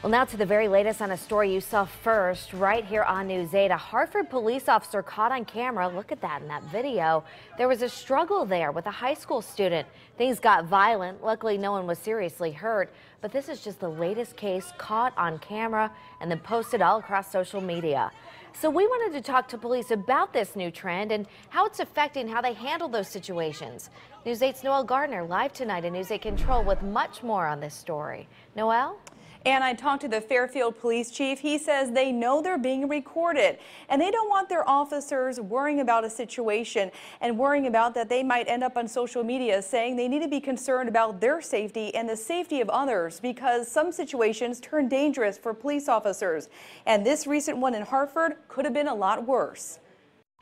Well, now to the very latest on a story you saw first right here on News 8. A Hartford police officer caught on camera. Look at that in that video. There was a struggle there with a high school student. Things got violent. Luckily, no one was seriously hurt. But this is just the latest case caught on camera and then posted all across social media. So we wanted to talk to police about this new trend and how it's affecting how they handle those situations. News 8's Noel Gardner live tonight in News 8 Control with much more on this story. Noel? And I talked to the Fairfield police chief. He says they know they're being recorded and they don't want their officers worrying about a situation and worrying about that they might end up on social media, saying they need to be concerned about their safety and the safety of others because some situations turn dangerous for police officers. And this recent one in Hartford could have been a lot worse.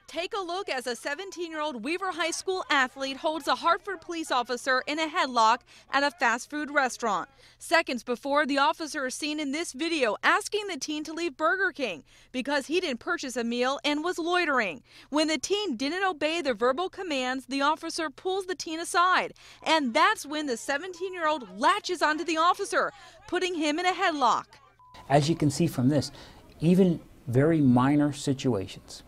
Take a look as a 17-year-old Weaver High School athlete holds a Hartford police officer in a headlock at a fast food restaurant. Seconds before, the officer is seen in this video asking the teen to leave Burger King because he didn't purchase a meal and was loitering. When the teen didn't obey the verbal commands, the officer pulls the teen aside. And that's when the 17-year-old latches onto the officer, putting him in a headlock. As you can see from this, even very minor situations,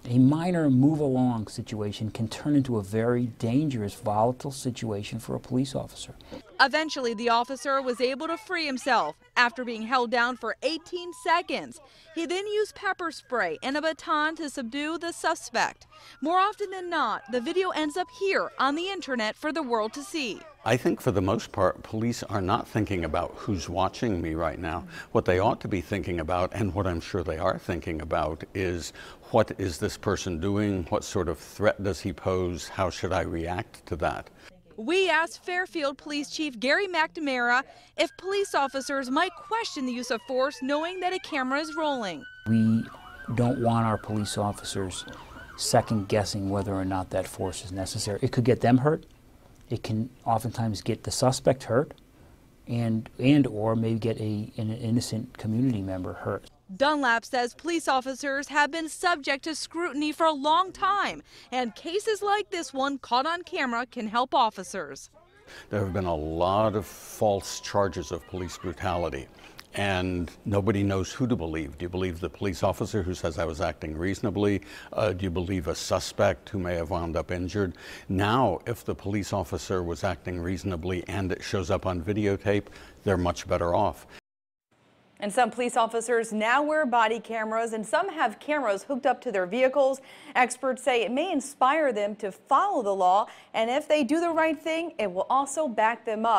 a minor move-along situation can turn into a very dangerous, volatile situation for a police officer. Eventually, the officer was able to free himself after being held down for 18 seconds. He then used pepper spray and a baton to subdue the suspect. More often than not, the video ends up here on the internet for the world to see. I think for the most part, police are not thinking about who's watching me right now. What they ought to be thinking about, and what I'm sure they are thinking about, is what is this person doing? What sort of threat does he pose? How should I react to that? We asked Fairfield Police Chief Gary McNamara if police officers might question the use of force knowing that a camera is rolling. We don't want our police officers second guessing whether or not that force is necessary. It could get them hurt. It can oftentimes get the suspect hurt and or maybe get an innocent community member hurt. Dunlap says police officers have been subject to scrutiny for a long time, and cases like this one caught on camera can help officers. There have been a lot of false charges of police brutality, and nobody knows who to believe. Do you believe the police officer who says I was acting reasonably? Do you believe a suspect who may have wound up injured? Now, if the police officer was acting reasonably and it shows up on videotape, they're much better off. And some police officers now wear body cameras, and some have cameras hooked up to their vehicles. Experts say it may inspire them to follow the law, and if they do the right thing, it will also back them up.